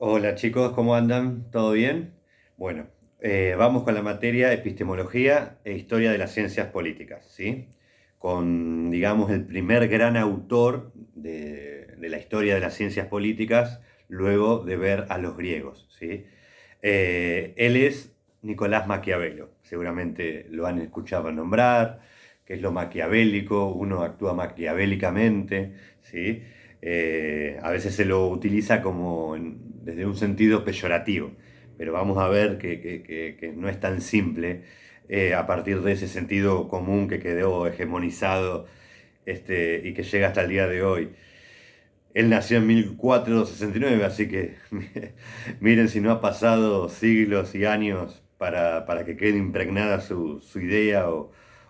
Hola chicos, ¿cómo andan? ¿Todo bien? Bueno, vamos con la materia epistemología e historia de las ciencias políticas, ¿sí? Con, digamos, el primer gran autor de la historia de las ciencias políticas, luego de ver a los griegos, ¿sí? Él es Nicolás Maquiavelo, seguramente lo han escuchado nombrar, que es lo maquiavélico, uno actúa maquiavélicamente, ¿sí? A veces se lo utiliza como desde un sentido peyorativo, pero vamos a ver que no es tan simple a partir de ese sentido común que quedó hegemonizado y que llega hasta el día de hoy. Él nació en 1469, así que miren si no ha pasado siglos y años para que quede impregnada su idea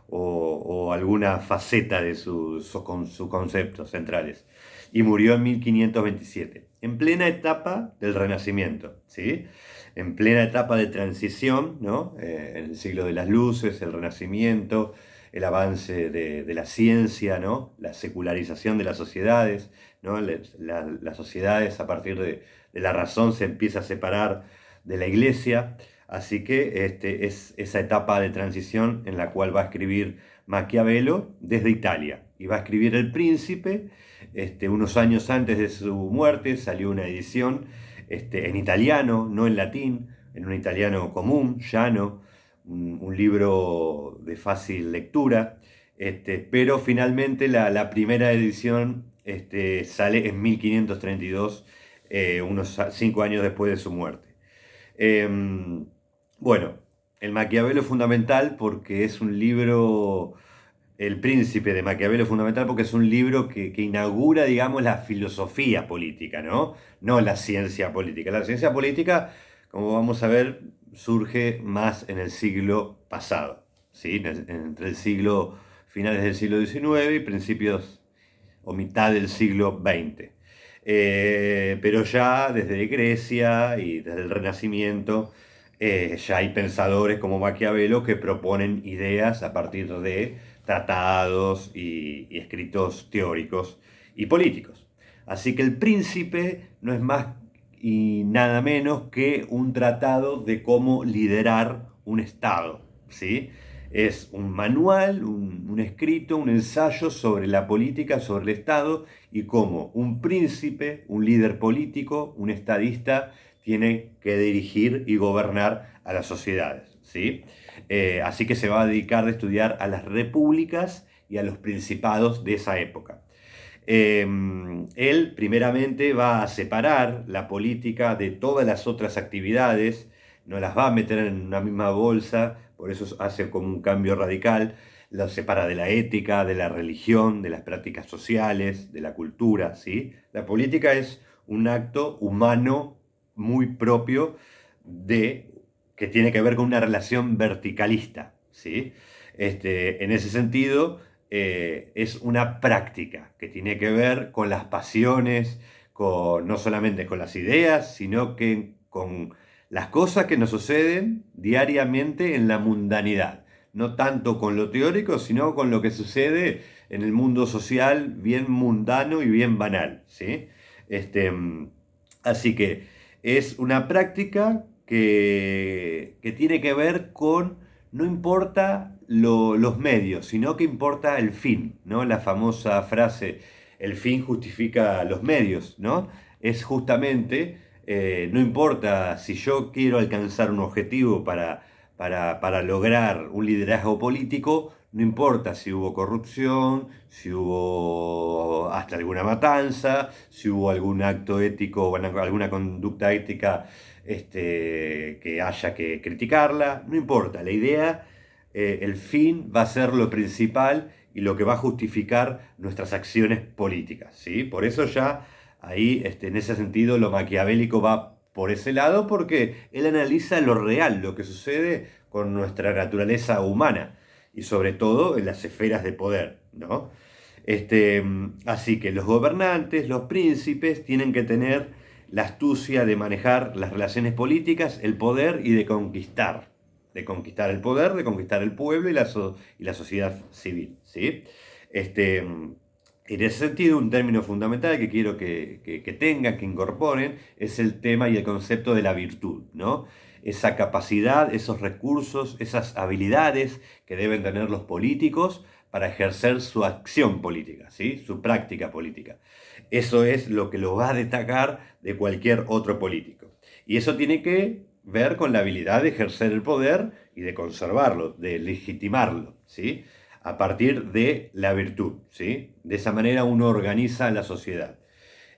o alguna faceta de sus conceptos centrales. Y murió en 1527, en plena etapa del Renacimiento, ¿sí? En plena etapa de transición, ¿no? En el siglo de las luces, el Renacimiento, el avance de la ciencia, ¿no? La secularización de las sociedades, ¿no? Las sociedades a partir de la razón se empieza a separar de la iglesia, así que es esa etapa de transición en la cual va a escribir Maquiavelo desde Italia y va a escribir El Príncipe. Unos años antes de su muerte salió una edición en italiano, no en latín, en un italiano común, llano, un libro de fácil lectura, pero finalmente la primera edición sale en 1532, unos 5 años después de su muerte. Bueno, el Maquiavelo es fundamental porque es un libro, El Príncipe de Maquiavelo es fundamental porque es un libro que inaugura, digamos, la filosofía política, ¿no? No la ciencia política. La ciencia política, como vamos a ver, surge más en el siglo pasado, ¿sí? Entre el siglo, finales del siglo XIX y principios o mitad del siglo XX. Pero ya desde Grecia y desde el Renacimiento ya hay pensadores como Maquiavelo que proponen ideas a partir de tratados y escritos teóricos y políticos. Así que El Príncipe no es más y nada menos que un tratado de cómo liderar un Estado, ¿sí? Es un manual, un escrito, un ensayo sobre la política, sobre el Estado y cómo un príncipe, un líder político, un estadista, tiene que dirigir y gobernar a las sociedades, ¿sí? Así que se va a dedicar a estudiar a las repúblicas y a los principados de esa época. Él primeramente va a separar la política de todas las otras actividades, no las va a meter en una misma bolsa, por eso hace como un cambio radical, lo separa de la ética, de la religión, de las prácticas sociales, de la cultura, ¿sí? La política es un acto humano muy propio que tiene que ver con una relación verticalista, ¿sí? En ese sentido, es una práctica que tiene que ver con las pasiones, no solamente con las ideas, sino que con las cosas que nos suceden diariamente en la mundanidad. No tanto con lo teórico, sino con lo que sucede en el mundo social, bien mundano y bien banal, ¿sí? Este, Así que es una práctica que tiene que ver con, no importa los medios, sino que importa el fin, ¿no? La famosa frase, el fin justifica los medios, ¿no? Es justamente, no importa si yo quiero alcanzar un objetivo para lograr un liderazgo político, no importa si hubo corrupción, si hubo hasta alguna matanza, si hubo algún acto ético o alguna conducta ética que haya que criticarla, no importa, la idea, el fin va a ser lo principal y lo que va a justificar nuestras acciones políticas, ¿sí? Por eso ya ahí, en ese sentido, lo maquiavélico va por ese lado porque él analiza lo real, lo que sucede con nuestra naturaleza humana y sobre todo en las esferas de poder, ¿no? Así que los gobernantes, los príncipes, tienen que tener la astucia de manejar las relaciones políticas, el poder y de conquistar el poder, de conquistar el pueblo y la sociedad civil, ¿sí? Este, En ese sentido, un término fundamental que quiero que tengan, que incorporen, es el tema y el concepto de la virtud, ¿no? Esa capacidad, esos recursos, esas habilidades que deben tener los políticos para ejercer su acción política, ¿sí? Su práctica política. Eso es lo que lo va a destacar de cualquier otro político. Y eso tiene que ver con la habilidad de ejercer el poder y de conservarlo, de legitimarlo, ¿sí? A partir de la virtud, ¿sí? De esa manera uno organiza la sociedad.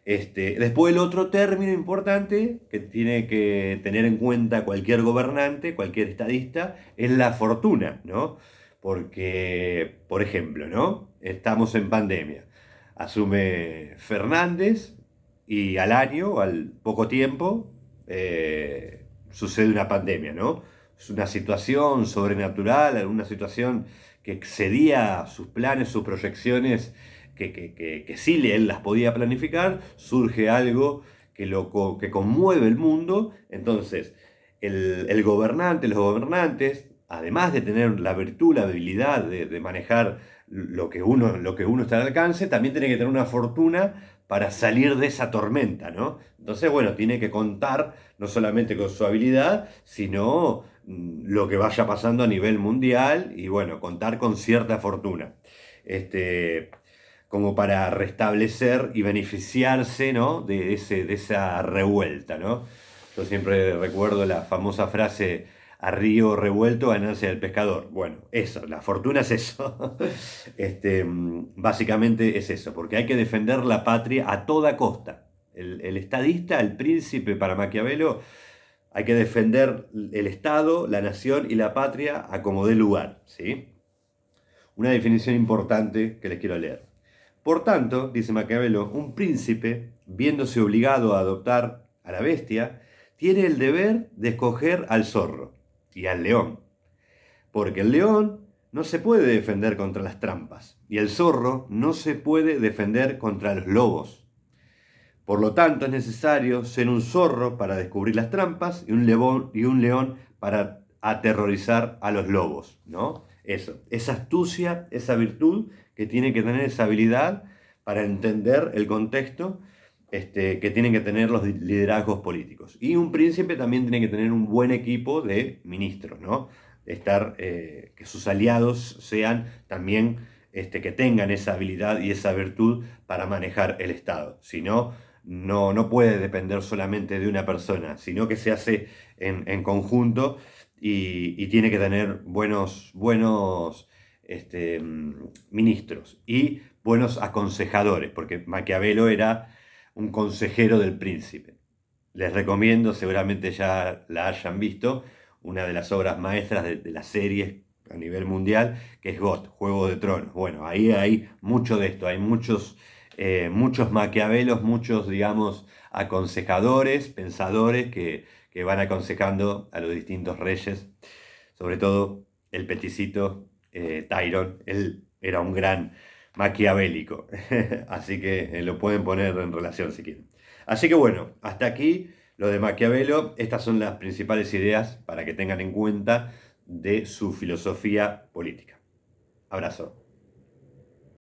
Después el otro término importante que tiene que tener en cuenta cualquier gobernante, cualquier estadista, es la fortuna, ¿no? Porque, por ejemplo, ¿no? Estamos en pandemia. Asume Fernández y al año, al poco tiempo, sucede una pandemia, ¿no? Es una situación sobrenatural, una situación que excedía sus planes, sus proyecciones, que sí él las podía planificar, surge algo que conmueve el mundo. Entonces, el gobernante, los gobernantes, además de tener la virtud, la habilidad de manejar lo que uno está al alcance, también tiene que tener una fortuna para salir de esa tormenta, ¿no? Entonces, bueno, tiene que contar no solamente con su habilidad, sino lo que vaya pasando a nivel mundial y, bueno, contar con cierta fortuna. Este, como para restablecer y beneficiarse, ¿no? de esa revuelta, ¿no? Yo siempre recuerdo la famosa frase: a río revuelto, ganancia del pescador. Bueno, eso, la fortuna es eso. Básicamente es eso, porque hay que defender la patria a toda costa. El estadista, el príncipe para Maquiavelo, hay que defender el Estado, la nación y la patria a como dé lugar, ¿sí? Una definición importante que les quiero leer. Por tanto, dice Maquiavelo, un príncipe, viéndose obligado a adoptar a la bestia, tiene el deber de escoger al zorro y al león, porque el león no se puede defender contra las trampas y el zorro no se puede defender contra los lobos. Por lo tanto, es necesario ser un zorro para descubrir las trampas y un león para aterrorizar a los lobos, ¿no? Eso, esa astucia, esa virtud que tiene que tener, esa habilidad para entender el contexto que tienen que tener los liderazgos políticos. Y un príncipe también tiene que tener un buen equipo de ministros, ¿no? Que sus aliados sean también, que tengan esa habilidad y esa virtud para manejar el Estado. Si no, no puede depender solamente de una persona, sino que se hace en conjunto y tiene que tener buenos ministros y buenos aconsejadores, porque Maquiavelo era un consejero del príncipe. Les recomiendo, seguramente ya la hayan visto, una de las obras maestras de las series a nivel mundial, que es GOT, Juego de Tronos. Bueno, ahí hay mucho de esto, hay muchos Maquiavelos, muchos, digamos, aconsejadores, pensadores que van aconsejando a los distintos reyes, sobre todo el peticito Tyrion. Él era un gran maquiavélico, así que lo pueden poner en relación si quieren. Así que bueno, hasta aquí lo de Maquiavelo. Estas son las principales ideas para que tengan en cuenta de su filosofía política. Abrazo.